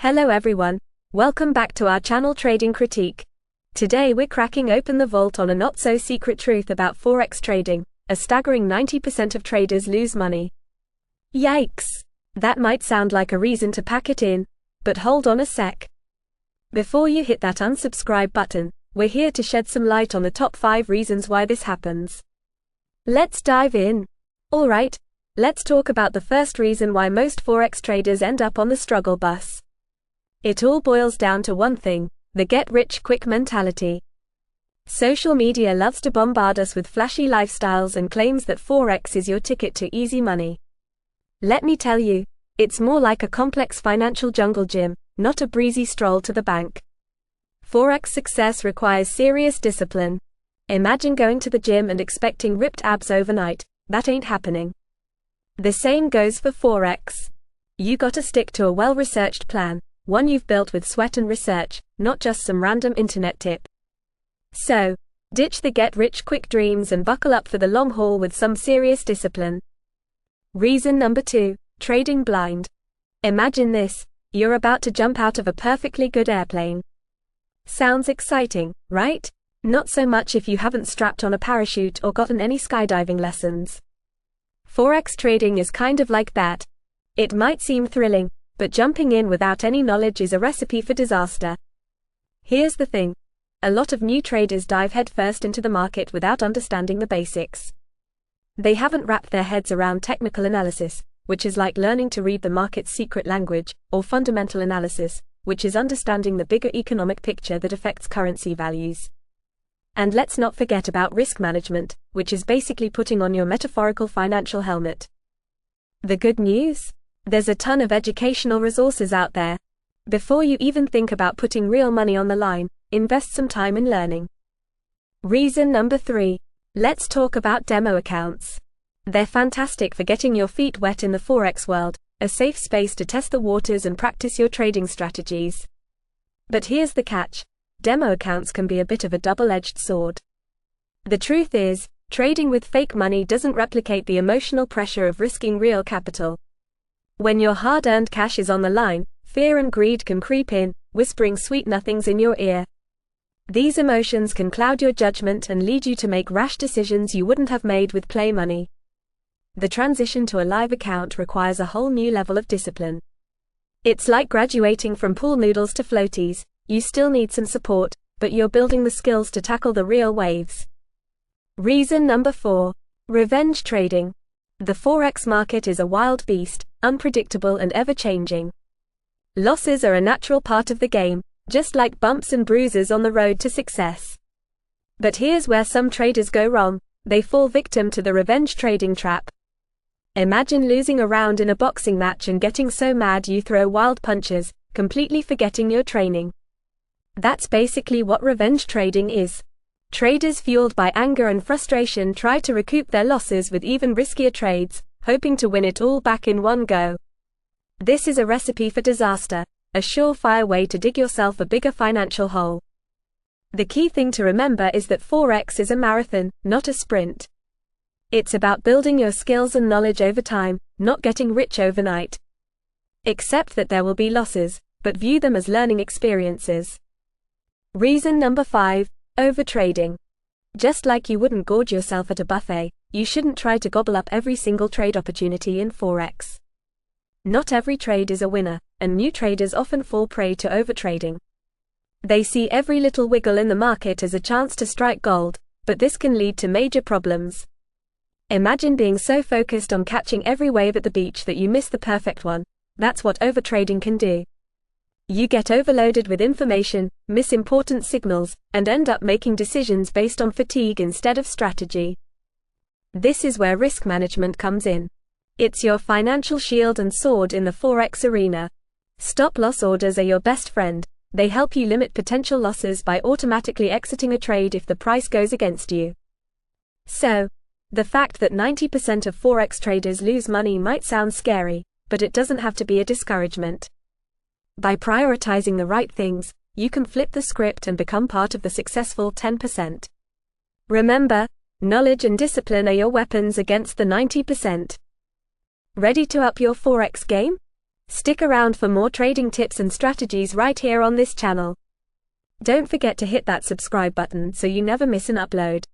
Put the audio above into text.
Hello everyone, welcome back to our channel Trading Critique. Today we're cracking open the vault on a not-so-secret truth about Forex trading. A staggering 90% of traders lose money. Yikes! That might sound like a reason to pack it in, but hold on a sec. Before you hit that unsubscribe button, we're here to shed some light on the top 5 reasons why this happens. Let's dive in. Alright, let's talk about the first reason why most Forex traders end up on the struggle bus. It all boils down to one thing: the get-rich-quick mentality. Social media loves to bombard us with flashy lifestyles and claims that Forex is your ticket to easy money. Let me tell you, it's more like a complex financial jungle gym, not a breezy stroll to the bank. Forex success requires serious discipline. Imagine going to the gym and expecting ripped abs overnight. That ain't happening. The same goes for Forex. You gotta stick to a well-researched plan, one you've built with sweat and research, not just some random internet tip. So, ditch the get-rich-quick dreams and buckle up for the long haul with some serious discipline. Reason number 2, trading blind. Imagine this: you're about to jump out of a perfectly good airplane. Sounds exciting, right? Not so much if you haven't strapped on a parachute or gotten any skydiving lessons. Forex trading is kind of like that. It might seem thrilling, but jumping in without any knowledge is a recipe for disaster. Here's the thing: a lot of new traders dive headfirst into the market without understanding the basics. They haven't wrapped their heads around technical analysis, which is like learning to read the market's secret language, or fundamental analysis, which is understanding the bigger economic picture that affects currency values. And let's not forget about risk management, which is basically putting on your metaphorical financial helmet. The good news? There's a ton of educational resources out there. Before you even think about putting real money on the line, invest some time in learning. Reason number 3. Let's talk about demo accounts. They're fantastic for getting your feet wet in the Forex world, a safe space to test the waters and practice your trading strategies. But here's the catch: demo accounts can be a bit of a double-edged sword. The truth is, trading with fake money doesn't replicate the emotional pressure of risking real capital. When your hard-earned cash is on the line, fear and greed can creep in, whispering sweet nothings in your ear. These emotions can cloud your judgment and lead you to make rash decisions you wouldn't have made with play money. The transition to a live account requires a whole new level of discipline. It's like graduating from pool noodles to floaties. You still need some support, but you're building the skills to tackle the real waves. Reason number 4. Revenge trading. The Forex market is a wild beast, unpredictable and ever-changing. Losses are a natural part of the game, just like bumps and bruises on the road to success. But here's where some traders go wrong: they fall victim to the revenge trading trap. Imagine losing a round in a boxing match and getting so mad you throw wild punches, completely forgetting your training. That's basically what revenge trading is. Traders fueled by anger and frustration try to recoup their losses with even riskier trades, hoping to win it all back in one go. This is a recipe for disaster, a surefire way to dig yourself a bigger financial hole. The key thing to remember is that Forex is a marathon, not a sprint. It's about building your skills and knowledge over time, not getting rich overnight. Accept that there will be losses, but view them as learning experiences. Reason number 5. Overtrading. Just like you wouldn't gorge yourself at a buffet, you shouldn't try to gobble up every single trade opportunity in Forex. Not every trade is a winner, and new traders often fall prey to overtrading. They see every little wiggle in the market as a chance to strike gold, but this can lead to major problems. Imagine being so focused on catching every wave at the beach that you miss the perfect one. That's what overtrading can do. You get overloaded with information, miss important signals, and end up making decisions based on fatigue instead of strategy. This is where risk management comes in. It's your financial shield and sword in the Forex arena. Stop-loss orders are your best friend. They help you limit potential losses by automatically exiting a trade if the price goes against you. So, the fact that 90% of Forex traders lose money might sound scary, but it doesn't have to be a discouragement. By prioritizing the right things, you can flip the script and become part of the successful 10%. Remember, knowledge and discipline are your weapons against the 90%. Ready to up your Forex game? Stick around for more trading tips and strategies right here on this channel. Don't forget to hit that subscribe button so you never miss an upload.